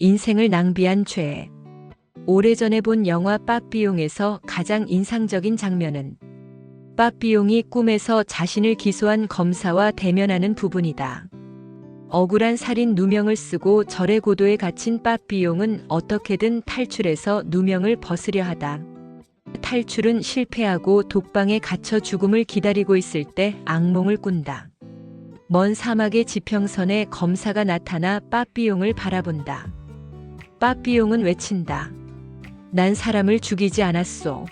인생을 낭비한 죄. 오래전에 본 영화 빠삐용에서 가장 인상적인 장면은 빠삐용이 꿈에서 자신을 기소한 검사와 대면하는 부분이다. 억울한 살인 누명을 쓰고 절의 고도에 갇힌 빠삐용은 어떻게든 탈출해서 누명을 벗으려 하다. 탈출은 실패하고 독방에 갇혀 죽음을 기다리고 있을 때 악몽을 꾼다. 먼 사막의 지평선에 검사가 나타나 빠삐용을 바라본다. 빠삐용은 외친다. 난 사람을 죽이지 않았소.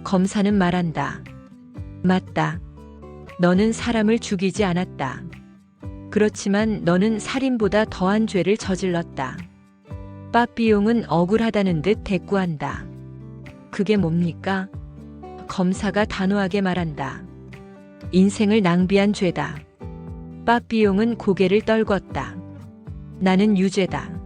검사는 말한다. 맞다. 너는 사람을 죽이지 않았다. 그렇지만 너는 살인보다 더한 죄를 저질렀다. 빠삐용은 억울하다는 듯 대꾸한다. 그게 뭡니까? 검사가 단호하게 말한다. 인생을 낭비한 죄다. 빠삐용은 고개를 떨궜다. 나는 유죄다.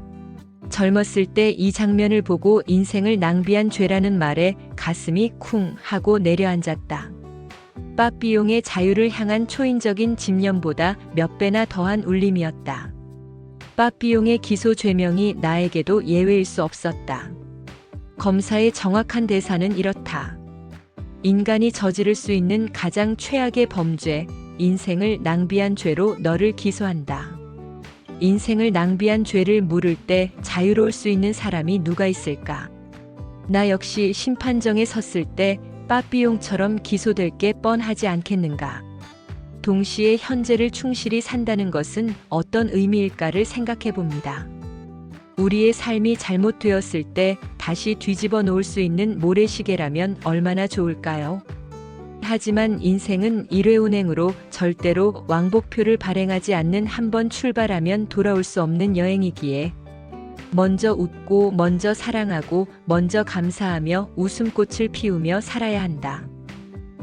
젊었을 때 이 장면을 보고 인생을 낭비한 죄라는 말에 가슴이 쿵 하고 내려앉았다. 빠삐용의 자유를 향한 초인적인 집념보다 몇 배나 더한 울림이었다. 빠삐용의 기소 죄명이 나에게도 예외일 수 없었다. 검사의 정확한 대사는 이렇다. 인간이 저지를 수 있는 가장 최악의 범죄, 인생을 낭비한 죄로 너를 기소한다. 인생을 낭비한 죄를 물을 때 자유로울 수 있는 사람이 누가 있을까? 나 역시 심판정에 섰을 때 빠삐용처럼 기소될 게 뻔하지 않겠는가? 동시에 현재를 충실히 산다는 것은 어떤 의미일까를 생각해 봅니다. 우리의 삶이 잘못되었을 때 다시 뒤집어 놓을 수 있는 모래시계라면 얼마나 좋을까요? 하지만 인생은 일회운행으로 절대로 왕복표를 발행하지 않는 한 번 출발하면 돌아올 수 없는 여행이기에 먼저 웃고 먼저 사랑하고 먼저 감사하며 웃음꽃을 피우며 살아야 한다.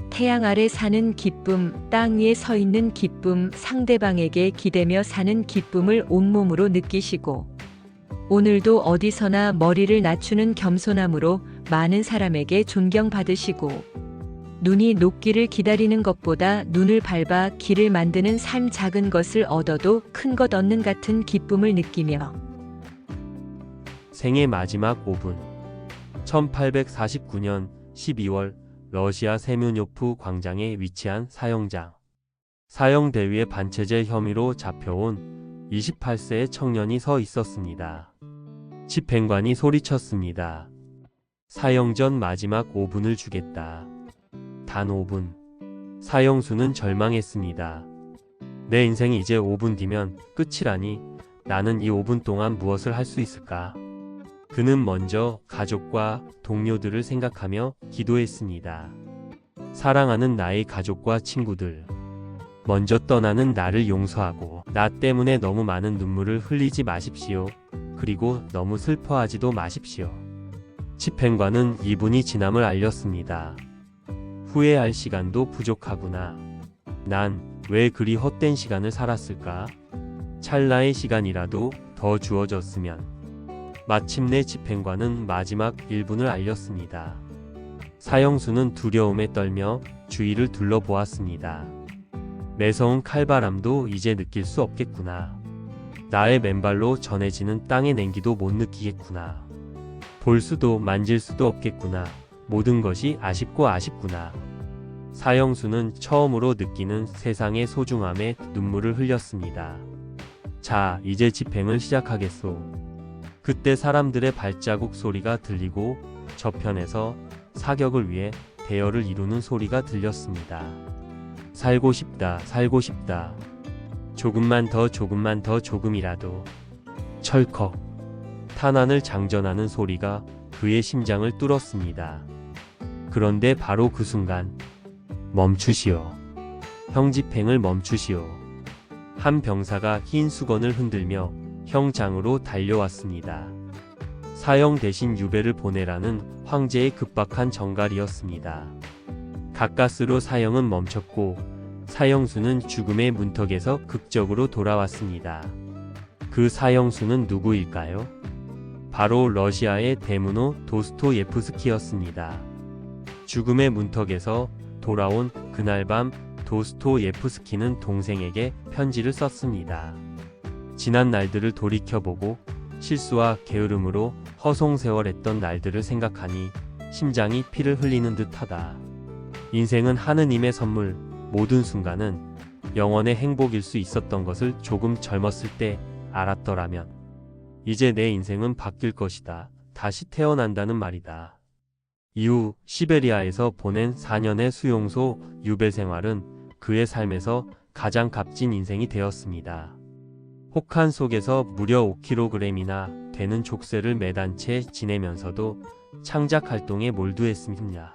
태양 아래 사는 기쁨, 땅 위에 서 있는 기쁨, 상대방에게 기대며 사는 기쁨을 온몸으로 느끼시고 오늘도 어디서나 머리를 낮추는 겸손함으로 많은 사람에게 존경받으시고 눈이 녹기를 기다리는 것보다 눈을 밟아 길을 만드는 삶 작은 것을 얻어도 큰 것 얻는 같은 기쁨을 느끼며 생애 마지막 5분 1849년 12월 러시아 세면요프 광장에 위치한 사형장. 사형대위에 반체제 혐의로 잡혀온 28세의 청년이 서 있었습니다. 집행관이 소리쳤습니다. 사형 전 마지막 5분을 주겠다. 단 5분. 사형수는 절망했습니다. 내 인생이 이제 5분 뒤면 끝이라니 나는 이 5분 동안 무엇을 할 수 있을까? 그는 먼저 가족과 동료들을 생각하며 기도했습니다. 사랑하는 나의 가족과 친구들. 먼저 떠나는 나를 용서하고 나 때문에 너무 많은 눈물을 흘리지 마십시오. 그리고 너무 슬퍼하지도 마십시오. 집행관은 2분이 지남을 알렸습니다. 후회할 시간도 부족하구나. 난 왜 그리 헛된 시간을 살았을까? 찰나의 시간이라도 더 주어졌으면. 마침내 집행관은 마지막 1분을 알렸습니다. 사형수는 두려움에 떨며 주위를 둘러보았습니다. 매서운 칼바람도 이제 느낄 수 없겠구나. 나의 맨발로 전해지는 땅의 냉기도 못 느끼겠구나. 볼 수도 만질 수도 없겠구나. 모든 것이 아쉽구나. 사형수는 처음으로 느끼는 세상의 소중함에 눈물을 흘렸습니다. 자, 이제 집행을 시작하겠소. 그때 사람들의 발자국 소리가 들리고 저편에서 사격을 위해 대열을 이루는 소리가 들렸습니다. 살고 싶다. 조금만 더 조금이라도. 철컥. 탄환을 장전하는 소리가 그의 심장을 뚫었습니다. 그런데 바로 그 순간 멈추시오. 형 집행을 멈추시오. 한 병사가 흰 수건을 흔들며 형 장으로 달려왔습니다. 사형 대신 유배를 보내라는 황제의 급박한 전갈이었습니다. 가까스로 사형은 멈췄고 사형수는 죽음의 문턱에서 극적으로 돌아왔습니다. 그 사형수는 누구일까요? 바로 러시아의 대문호 도스토예프스키였습니다. 죽음의 문턱에서 돌아온 그날 밤 도스토예프스키는 동생에게 편지를 썼습니다. 지난 날들을 돌이켜보고 실수와 게으름으로 허송세월했던 날들을 생각하니 심장이 피를 흘리는 듯하다. 인생은 하느님의 선물, 모든 순간은 영원의 행복일 수 있었던 것을 조금 젊었을 때 알았더라면 이제 내 인생은 바뀔 것이다. 다시 태어난다는 말이다. 이후 시베리아에서 보낸 4년의 수용소 유배 생활은 그의 삶에서 가장 값진 인생이 되었습니다. 혹한 속에서 무려 5kg이나 되는 족쇄를 매단 채 지내면서도 창작 활동에 몰두했습니다.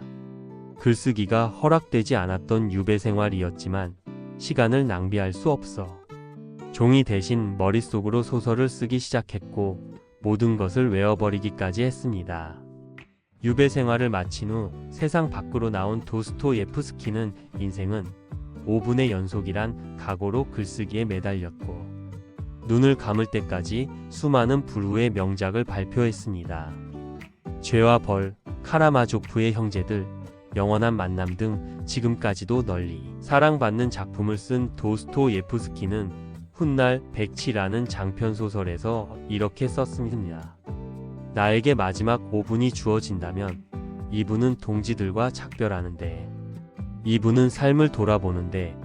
글쓰기가 허락되지 않았던 유배 생활이었지만 시간을 낭비할 수 없어 종이 대신 머릿속으로 소설을 쓰기 시작했고 모든 것을 외워버리기까지 했습니다. 유배 생활을 마친 후 세상 밖으로 나온 도스토예프스키는 인생은 5분의 연속이란 각오로 글쓰기에 매달렸고 눈을 감을 때까지 수많은 불후의 명작을 발표했습니다. 죄와 벌, 카라마조프의 형제들, 영원한 만남 등 지금까지도 널리 사랑받는 작품을 쓴 도스토예프스키는 훗날 백치라는 장편 소설에서 이렇게 썼습니다. 나에게 마지막 5분이 주어진다면 2분은 동지들과 작별하는데 2분은 삶을 돌아보는데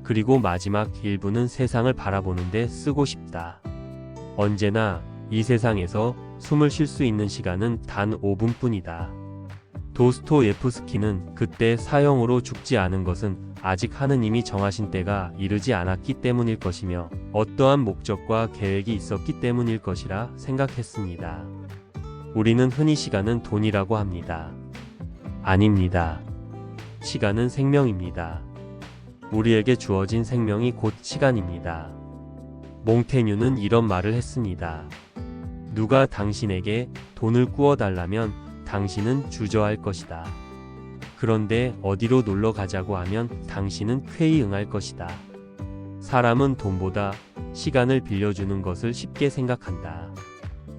그리고 마지막 1분은 세상을 바라보는데 쓰고 싶다. 언제나 이 세상에서 숨을 쉴 수 있는 시간은 단 5분뿐이다. 도스토예프스키는 그때 사형으로 죽지 않은 것은 아직 하느님이 정하신 때가 이르지 않았기 때문일 것이며 어떠한 목적과 계획이 있었기 때문일 것이라 생각했습니다. 우리는 흔히 시간은 돈이라고 합니다. 아닙니다. 시간은 생명입니다. 우리에게 주어진 생명이 곧 시간입니다. 몽테뉴는 이런 말을 했습니다. 누가 당신에게 돈을 구워달라면 당신은 주저할 것이다. 그런데 어디로 놀러 가자고 하면 당신은 쾌히 응할 것이다. 사람은 돈보다 시간을 빌려주는 것을 쉽게 생각한다.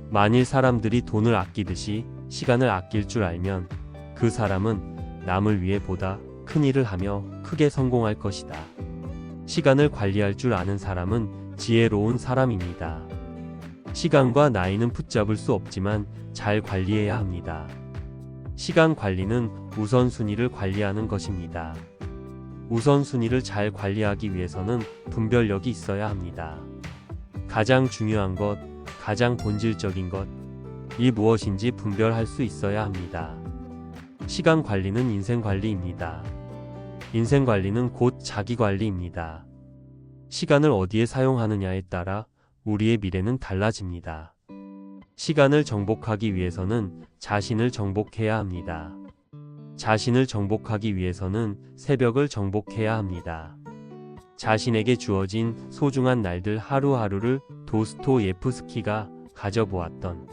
만일 사람들이 돈을 아끼듯이 시간을 아낄 줄 알면 그 사람은 남을 위해 보다 큰 일을 하며 크게 성공할 것이다. 시간을 관리할 줄 아는 사람은 지혜로운 사람입니다. 시간과 나이는 붙잡을 수 없지만 잘 관리해야 합니다. 시간 관리는 우선순위를 관리하는 것입니다. 우선순위를 잘 관리하기 위해서는 분별력이 있어야 합니다. 가장 중요한 것, 가장 본질적인 것, 이 무엇인지 분별할 수 있어야 합니다. 시간 관리는 인생 관리입니다. 인생 관리는 곧 자기 관리입니다. 시간을 어디에 사용하느냐에 따라 우리의 미래는 달라집니다. 시간을 정복하기 위해서는 자신을 정복해야 합니다. 자신을 정복하기 위해서는 새벽을 정복해야 합니다. 자신에게 주어진 소중한 날들 하루하루를 도스토예프스키가 가져보았던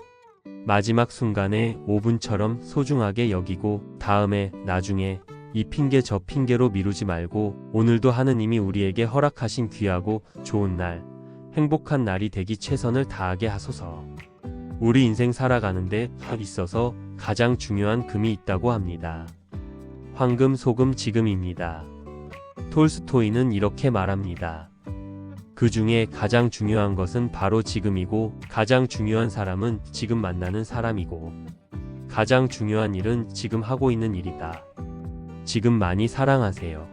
마지막 순간에 5분처럼 소중하게 여기고 다음에, 나중에, 이 핑계 저 핑계로 미루지 말고 오늘도 하느님이 우리에게 허락하신 귀하고 좋은 날, 행복한 날이 되기 최선을 다하게 하소서. 우리 인생 살아가는데 있어서 가장 중요한 금이 있다고 합니다. 황금, 소금, 지금입니다. 톨스토이는 이렇게 말합니다. 그 중에 가장 중요한 것은 바로 지금이고 가장 중요한 사람은 지금 만나는 사람이고 가장 중요한 일은 지금 하고 있는 일이다. 지금 많이 사랑하세요.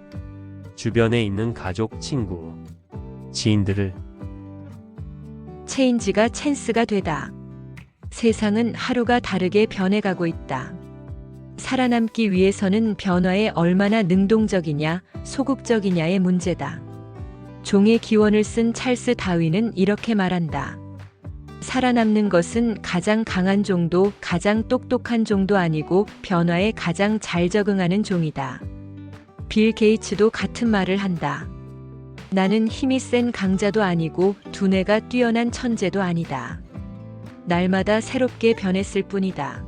주변에 있는 가족, 친구, 지인들을. 체인지가 찬스가 되다. 세상은 하루가 다르게 변해가고 있다. 살아남기 위해서는 변화에 얼마나 능동적이냐, 소극적이냐의 문제다. 종의 기원을 쓴 찰스 다윈은 이렇게 말한다. 살아남는 것은 가장 강한 종도, 가장 똑똑한 종도 아니고 변화에 가장 잘 적응하는 종이다. 빌 게이츠도 같은 말을 한다. 나는 힘이 센 강자도 아니고 두뇌가 뛰어난 천재도 아니다. 날마다 새롭게 변했을 뿐이다.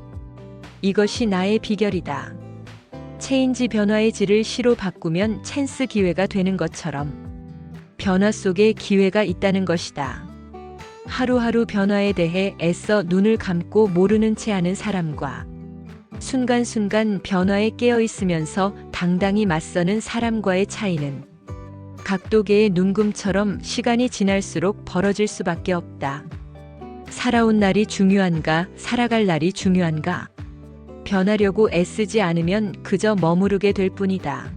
이것이 나의 비결이다. 체인지 변화의 질을 시로 바꾸면 찬스 기회가 되는 것처럼 변화 속에 기회가 있다는 것이다. 하루하루 변화에 대해 애써 눈을 감고 모르는 채 하는 사람과 순간순간 변화에 깨어 있으면서 당당히 맞서는 사람과의 차이는 각도계의 눈금처럼 시간이 지날수록 벌어질 수밖에 없다. 살아온 날이 중요한가, 살아갈 날이 중요한가? 변하려고 애쓰지 않으면 그저 머무르게 될 뿐이다.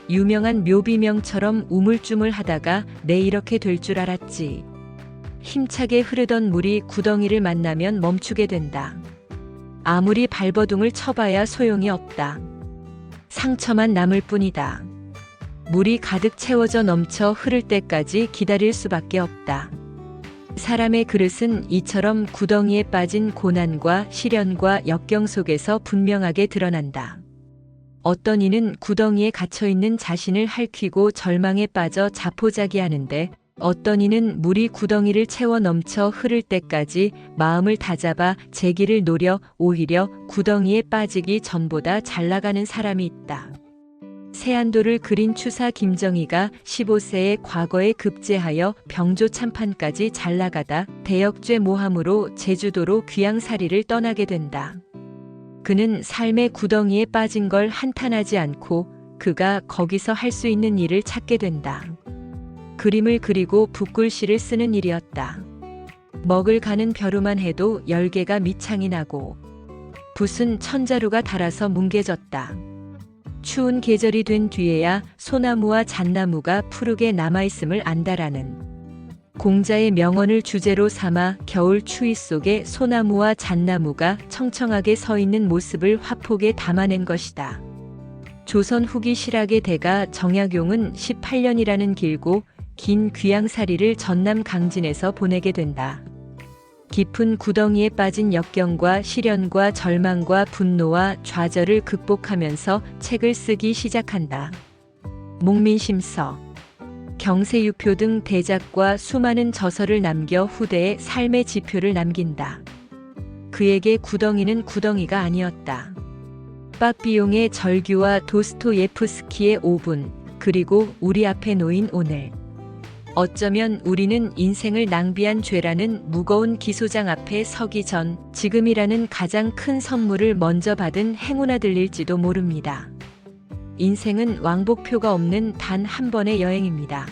유명한 묘비명처럼 우물쭈물하다가 내 이렇게 될 줄 알았지. 힘차게 흐르던 물이 구덩이를 만나면 멈추게 된다. 아무리 발버둥을 쳐봐야 소용이 없다. 상처만 남을 뿐이다. 물이 가득 채워져 넘쳐 흐를 때까지 기다릴 수밖에 없다. 사람의 그릇은 이처럼 구덩이에 빠진 고난과 시련과 역경 속에서 분명하게 드러난다. 어떤 이는 구덩이에 갇혀있는 자신을 핥히고 절망에 빠져 자포자기하는데, 어떤 이는 물이 구덩이를 채워 넘쳐 흐를 때까지 마음을 다잡아 재기를 노려 오히려 구덩이에 빠지기 전보다 잘 나가는 사람이 있다. 세안도를 그린 추사 김정희가 15세에 과거에 급제하여 병조 참판까지 잘 나가다 대역죄 모함으로 제주도로 귀양살이를 떠나게 된다. 그는 삶의 구덩이에 빠진 걸 한탄하지 않고 그가 거기서 할 수 있는 일을 찾게 된다. 그림을 그리고 붓글씨를 쓰는 일이었다. 먹을 가는 벼루만 해도 10개가 밑창이 나고 붓은 천자루가 닳아서 뭉개졌다. 추운 계절이 된 뒤에야 소나무와 잣나무가 푸르게 남아있음을 안다라는 공자의 명언을 주제로 삼아 겨울 추위 속에 소나무와 잣나무가 청청하게 서 있는 모습을 화폭에 담아낸 것이다. 조선 후기 실학의 대가 정약용은 18년이라는 길고 긴 귀양살이를 전남 강진에서 보내게 된다. 깊은 구덩이에 빠진 역경과 시련과 절망과 분노와 좌절을 극복하면서 책을 쓰기 시작한다. 목민심서, 경세유표 등 대작과 수많은 저서를 남겨 후대에 삶의 지표를 남긴다. 그에게 구덩이는 구덩이가 아니었다. 빠삐용의 절규와 도스토예프스키의 5분, 그리고 우리 앞에 놓인 오늘. 어쩌면 우리는 인생을 낭비한 죄라는 무거운 기소장 앞에 서기 전 지금이라는 가장 큰 선물을 먼저 받은 행운아들일지도 모릅니다. 인생은 왕복표가 없는 단 한 번의 여행입니다.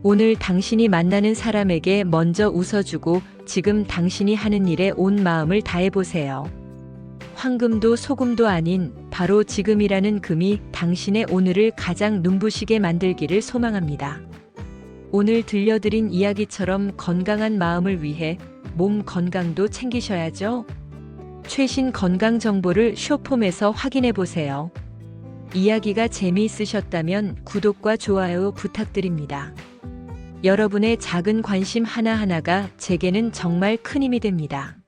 오늘 당신이 만나는 사람에게 먼저 웃어주고 지금 당신이 하는 일에 온 마음을 다해보세요. 황금도 소금도 아닌 바로 지금이라는 금이 당신의 오늘을 가장 눈부시게 만들기를 소망합니다. 오늘 들려드린 이야기처럼 건강한 마음을 위해 몸 건강도 챙기셔야죠. 최신 건강 정보를 쇼폼에서 확인해 보세요. 이야기가 재미있으셨다면 구독과 좋아요 부탁드립니다. 여러분의 작은 관심 하나하나가 제게는 정말 큰 힘이 됩니다.